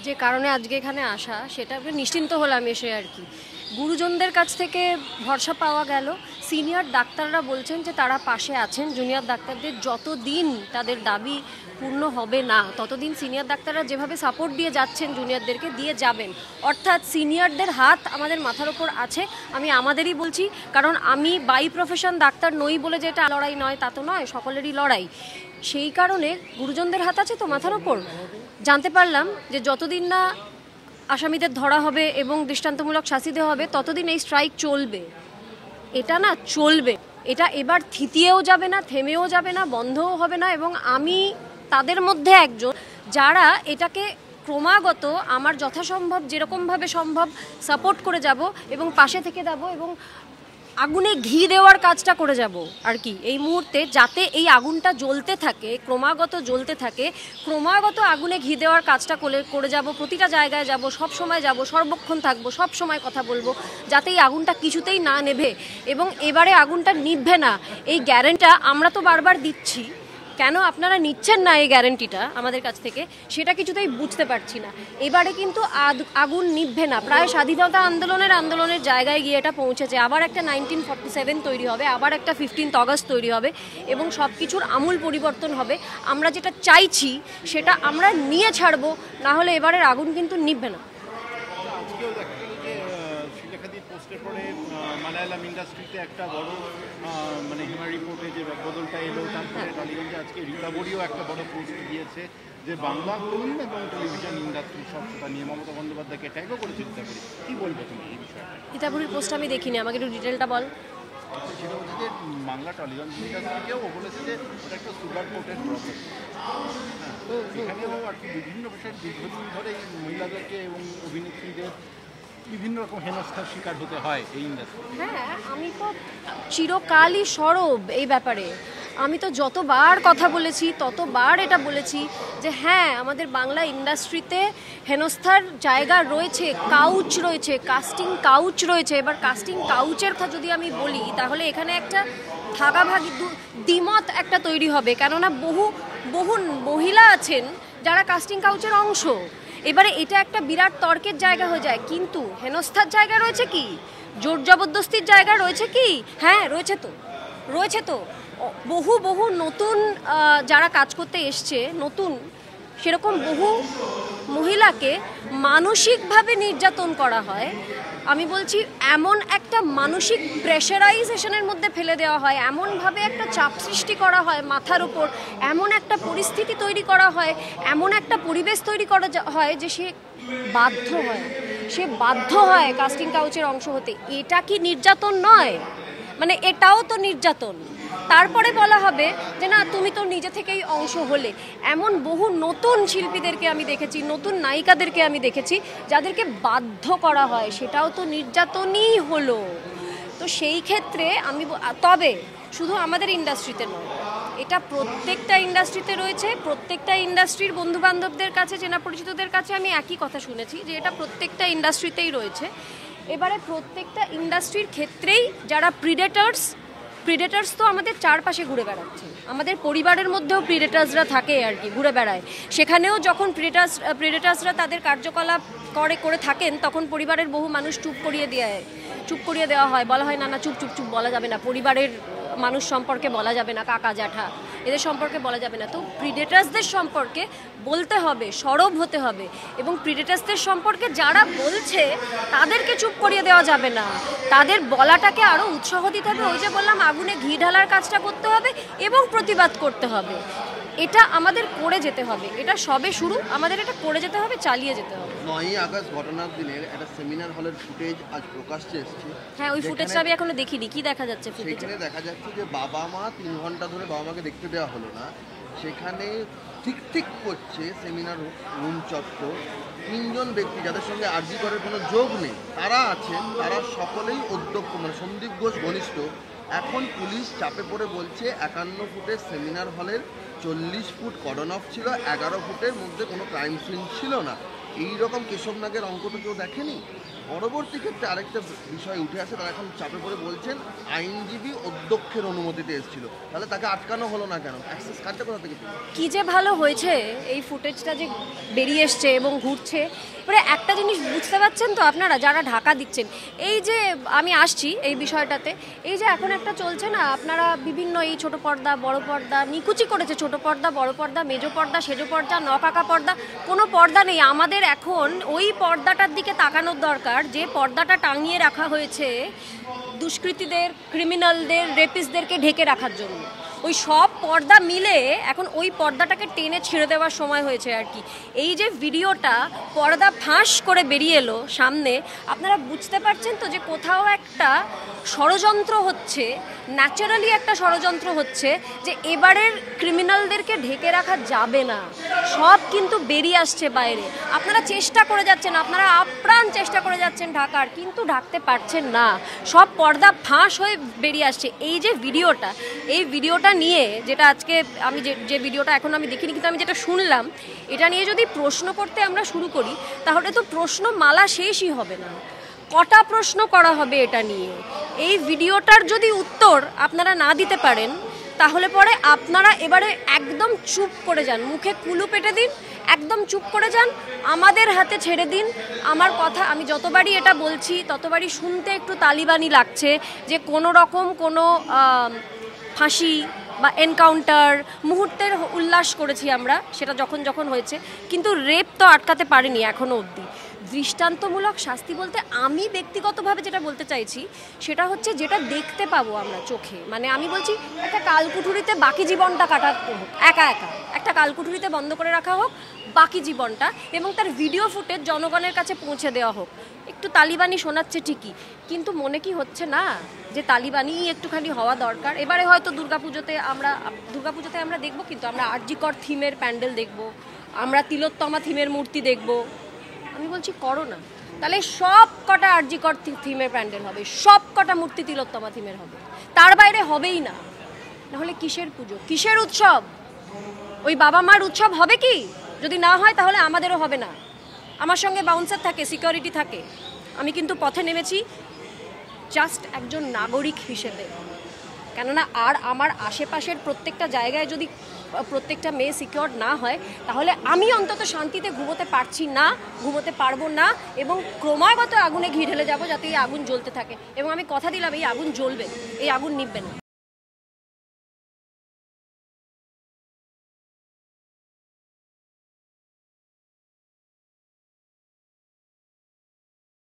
যে কারণে আজকে এখানে আসা সেটা নিশ্চিন্ত হলাম এসে আর কি। গুরুজনদের কাছ থেকে ভরসা পাওয়া গেল, সিনিয়র ডাক্তাররা বলছেন যে তারা পাশে আছেন, জুনিয়র ডাক্তারদের যতদিন তাদের দাবি পূর্ণ হবে না ততদিন সিনিয়র ডাক্তাররা যেভাবে সাপোর্ট দিয়ে যাচ্ছেন জুনিয়রদেরকে দিয়ে যাবেন, অর্থাৎ সিনিয়রদের হাত আমাদের মাথার ওপর আছে। আমি আমাদেরই বলছি, কারণ আমি বাই প্রফেশন ডাক্তার নই বলে যে এটা লড়াই নয় তা তো নয়, সকলেরই লড়াই। সেই কারণে গুরুজনদের হাত আছে তো মাথার ওপর। জানতে পারলাম যে যতদিন না আসামিদের ধরা হবে এবং দৃষ্টান্তমূলক শাস্তি দেওয়া হবে ততদিন এই স্ট্রাইক চলবে। এটা না চলবে, এটা এবার থিতিয়েও যাবে না, থেমেও যাবে না, বন্ধও হবে না। এবং আমি তাদের মধ্যে একজন যারা এটাকে ক্রমাগত আমার যথাসম্ভব যেরকমভাবে সম্ভব সাপোর্ট করে যাব এবং পাশে থেকে যাব এবং আগুনে ঘি দেওয়ার কাজটা করে যাব আর কি এই মুহূর্তে, যাতে এই আগুনটা জ্বলতে থাকে, ক্রমাগত জ্বলতে থাকে, ক্রমাগত আগুনে ঘি দেওয়ার কাজটা করে যাব। প্রতিটা জায়গায় যাব, সব সময় যাব, সর্বক্ষণ থাকবো, সব সময় কথা বলবো, যাতে এই আগুনটা কিছুতেই না নেভে। এবং এবারে আগুনটা নিভবে না এই গ্যারেন্টিটা আমরা তো বারবার দিচ্ছি, কেন আপনারা নিচ্ছেন না এই গ্যারেন্টিটা আমাদের কাছ থেকে সেটা কিছুতেই বুঝতে পারছি না। এবারে কিন্তু আগুন নিভবে না, প্রায় স্বাধীনতা আন্দোলনের জায়গায় গিয়ে এটা পৌঁছেছে। আবার একটা 1947 তৈরি হবে, আবার একটা 15 আগস্ট তৈরি হবে এবং সব কিছুর আমূল পরিবর্তন হবে। আমরা যেটা চাইছি সেটা আমরা নিয়ে ছাড়বো, না হলে এবারের আগুন কিন্তু নিভবে না। মালায়ালাম ইন্ডাস্ট্রিতে একটা বড় মানে হিমার রিপোর্টে যে বদলটা এলো, তারপরে টালিগঞ্জে আজকে রীতাবরীও একটা বড় পোস্ট দিয়েছে যে বাংলা ফিল্ম এবং টেলিভিশন ইন্ডাস্ট্রি সবটা নিয়ে মমতা বন্দ্যোপাধ্যায়কে ট্যাগও করেছে রীতাবরী। কী বলবে তুমি এই বিষয়ে? রীতাবরীর পোস্ট আমি দেখিনি, আমাকে একটু ডিটেলটা বল। সেটা হচ্ছে যে বাংলা টলিগঞ্জ ইন্ডাস্ট্রিকেও ও বলেছে যে ওটা একটা সুগার কোটেড প্রসেস। এখানেও আর কি বিভিন্ন বিষয়ে দীর্ঘদিন ধরে এই মহিলাদেরকে এবং অভিনেত্রীদের বিভিন্ন রকম হেনস্থার শিকার হতে হয় এই ইন্ডাস্ট্রি। হ্যাঁ, আমি তো চিরকালই সরব এই ব্যাপারে। আমি তো যতবার কথা বলেছি ততবার এটা বলেছি যে হ্যাঁ, আমাদের বাংলা ইন্ডাস্ট্রিতে হেনস্থার জায়গা রয়েছে, কাউচ রয়েছে, কাস্টিং কাউচ রয়েছে। এবার কাস্টিং কাউচের কথা যদি আমি বলি তাহলে এখানে একটা ভাগাভাগি দ্বিমত একটা তৈরি হবে, কেননা বহু বহু মহিলা আছেন যারা কাস্টিং কাউচের অংশ। এবারে এটা একটা বিরাট তর্কের জায়গা হয়ে যায়, কিন্তু হেনস্থার জায়গা রয়েছে কি, জোর জবরদস্তির জায়গা রয়েছে কি? হ্যাঁ রয়েছে তো বহু বহু নতুন যারা কাজ করতে এসছে, নতুন সেরকম বহু মহিলাকে মানসিকভাবে নির্যাতন করা হয়। আমি বলছি এমন একটা মানসিক প্রেশারাইজেশনের মধ্যে ফেলে দেওয়া হয়, এমনভাবে একটা চাপ সৃষ্টি করা হয় মাথার উপর, এমন একটা পরিস্থিতি তৈরি করা হয়, এমন একটা পরিবেশ তৈরি করা হয় যে সে বাধ্য হয় কাস্টিং কাউচের অংশ হতে। এটা কি নির্যাতন নয়? মানে এটাও তো নির্যাতন। তারপরে বলা হবে যে না, তুমি তো নিজে থেকেই অংশ হলে। এমন বহু নতুন শিল্পীদেরকে আমি দেখেছি, নতুন নায়িকাদেরকে আমি দেখেছি যাদেরকে বাধ্য করা হয়, সেটাও তো নির্যাতনই হলো। তো সেই ক্ষেত্রে আমি তবে শুধু আমাদের ইন্ডাস্ট্রিতে নয়, এটা প্রত্যেকটা ইন্ডাস্ট্রিতে রয়েছে। প্রত্যেকটা ইন্ডাস্ট্রির বন্ধুবান্ধবদের কাছে, চেনা পরিচিতদের কাছে আমি একই কথা শুনেছি যে এটা প্রত্যেকটা ইন্ডাস্ট্রিতেই রয়েছে। এবারে প্রত্যেকটা ইন্ডাস্ট্রির ক্ষেত্রেই যারা প্রিডেটার্স তো আমাদের চারপাশে ঘুরে বেড়াচ্ছে, আমাদের পরিবারের মধ্যেও প্রিডেটার্সরা থাকে আর কি, ঘুরে বেড়ায়। সেখানেও যখন প্রিডেটার্সরা তাদের কার্যকলাপ করে থাকেন তখন পরিবারের বহু মানুষ চুপ করিয়ে দেওয়া হয়, বলা হয় না না চুপ বলা যাবে না, পরিবারের মানুষ সম্পর্কে বলা যাবে না, কাকা জ্যাঠা এদের সম্পর্কে বলা যাবে না। তো প্রিডেটার্সদের সম্পর্কে বলতে হবে, সরব হতে হবে, এবং প্রিডেটার্সদের সম্পর্কে যারা বলছে তাদেরকে চুপ করিয়ে দেওয়া যাবে না, তাদের বলাটাকে আরও উৎসাহ দিতে হবে। ওই যে বললাম, আগুনে ঘি ঢালার কাজটা করতে হবে এবং প্রতিবাদ করতে হবে। এটা আমাদের করে যেতে হবে, এটা সবে শুরু, আমাদের এটা করে যেতে হবে, চালিয়ে যেতে হবে। 9ই আগস্ট ঘটনার দিনের একটা সেমিনার হলের ফুটেজ আজ প্রকাশ্যে এসেছে। হ্যাঁ, ওই ফুটেজটা আমি এখনো দেখিনি, কি দেখা যাচ্ছে ফুটেজে? সেখানে দেখা যাচ্ছে যে বাবা মা 3 ঘন্টা ধরে বাবা মাকে দেখতে দেওয়া হলো না। সেখানে ঠিক করছে সেমিনার রুম চত্বর 3 জন ব্যক্তি যাদের সঙ্গে আরজি করার কোনো যোগ নেই, তারা আছেন, তারা সকলেই অধ্যক্ষ, মানে সন্দীপ ঘোষ ঘনিষ্ঠ। এখন পুলিশ চাপে পড়ে বলছে 51 ফুটের সেমিনার হলের 40 ফুট কর্ডন অফ ছিল, 11 ফুটের মধ্যে কোনো ক্রাইম সিন ছিল না। এই রকম কেশবনাগের অঙ্কটা কেউ দেখেনি। পরবর্তী ক্ষেত্রে আরেকটা বিষয় উঠে আসে, তারা এখন চাপে পড়ে বলছেন আইনজীবী অধ্যক্ষের অনুমতিতে এসেছিল, তাহলে তাকে আটকানো হলো না কেন? অ্যাক্সেস কার্ডটা কোথা থেকে পেল? কি যে ভালো হয়েছে এই ফুটেজটা যে বেরিয়ে এসছে এবং ঘুরছে। এবারে একটা জিনিস বুঝতে পারছেন তো আপনারা যারা ঢাকা দিচ্ছেন, এই যে আমি আসছি এই বিষয়টাতে, এই যে এখন একটা চলছে না, আপনারা বিভিন্ন এই ছোট পর্দা বড় পর্দা নিকুচি করেছে, ছোট পর্দা বড় পর্দা মেজো পর্দা সেজো পর্দা নকাকা পর্দা, কোনো পর্দা নেই। আমাদের এখন ওই পর্দাটার দিকে তাকানোর দরকার যে পর্দাটা টাঙিয়ে রাখা হয়েছে দুষ্কৃতীদের, ক্রিমিনালদের, রেপিস্টদেরকে ঢেকে রাখার জন্য। ওই সব পর্দা মিলে এখন ওই পর্দাটাকে টেনে ছেড়ে দেওয়ার সময় হয়েছে আর কি। এই যে ভিডিওটা পর্দা ফাঁস করে বেরিয়ে এলো সামনে, আপনারা বুঝতে পারছেন তো যে কোথাও একটা ষড়যন্ত্র হচ্ছে, ন্যাচারালি একটা ষড়যন্ত্র হচ্ছে যে এবারের ক্রিমিনালদেরকে ঢেকে রাখা যাবে না, সব কিন্তু বেরিয়ে আসছে বাইরে। আপনারা চেষ্টা করে যাচ্ছেন, আপনারা আপ্রাণ চেষ্টা করে যাচ্ছেন ঢাকার, কিন্তু ঢাকতে পারছেন না, সব পর্দা ফাঁস হয়ে বেরিয়ে আসছে। এই যে ভিডিওটা, এই ভিডিওটা নিয়ে যেটা আজকে আমি যে ভিডিওটা এখন আমি দেখিনি কিন্তু আমি যেটা শুনলাম, এটা নিয়ে যদি প্রশ্ন করতে আমরা শুরু করি তাহলে তো প্রশ্ন মালা শেষই হবে না। কটা প্রশ্ন করা হবে এটা নিয়ে? এই ভিডিওটার যদি উত্তর আপনারা না দিতে পারেন তাহলে পরে আপনারা এবারে একদম চুপ করে যান, মুখে কুলু পেটে দিন, একদম চুপ করে যান, আমাদের হাতে ছেড়ে দিন। আমার কথা আমি যতবারই এটা বলছি ততবারই শুনতে একটু তালিবানি লাগছে যে কোনো রকম কোনো ফাঁসি বা এনকাউন্টার মুহূর্তের উল্লাস করেছি আমরা, সেটা যখন যখন হয়েছে, কিন্তু রেপ তো আটকাতে পারেনি এখনও অবধি। দৃষ্টান্তমূলক শাস্তি বলতে আমি ব্যক্তিগতভাবে যেটা বলতে চাইছি সেটা হচ্ছে যেটা দেখতে পাবো আমরা চোখে, মানে আমি বলছি একটা কালকুঠুরিতে বাকি জীবনটা কাটাতে হোক, একা একা একটা কালকুঠুরিতে বন্ধ করে রাখা হোক বাকি জীবনটা, এবং তার ভিডিও ফুটেজ জনগণের কাছে পৌঁছে দেওয়া হোক। একটু তালিবানি শোনাচ্ছে ঠিকই, কিন্তু মনে কি হচ্ছে না যে তালিবানি একটুখানি হওয়া দরকার? এবারে হয়তো দুর্গাপুজোতে আমরা দেখবো, কিন্তু আমরা আরজিকর থিমের প্যান্ডেল দেখবো, আমরা তিলোত্তমা থিমের মূর্তি দেখবো। আমি বলছি করো না, তাহলে সব কটা আরজিকর থিমের প্যান্ডেল হবে, সব কটা মূর্তি তিলোত্তমা থিমের হবে, তার বাইরে হবেই না। নাহলে কিসের পুজো, কিসের উৎসব? ওই বাবা মার উৎসব হবে কি? যদি না হয় তাহলে আমাদেরও হবে না। আমার সঙ্গে বাউন্সার থাকে, সিকিউরিটি থাকে, আমি কিন্তু পথে নেমেছি জাস্ট একজন নাগরিক হিসেবে। কেননা আর আমার আশেপাশের প্রত্যেকটা জায়গায় যদি প্রত্যেকটা মেয়ে সিকিউর না হয় তাহলে আমি অন্তত শান্তিতে ঘুমোতে পারছি না, ঘুমোতে পারবো না, এবং ক্রমাগত আগুনে ঘি ঢেলে যাবো যাতে এই আগুন জ্বলতে থাকে। এবং আমি কথা দিলাম এই আগুন জ্বলবে, এই আগুন নিভবে না।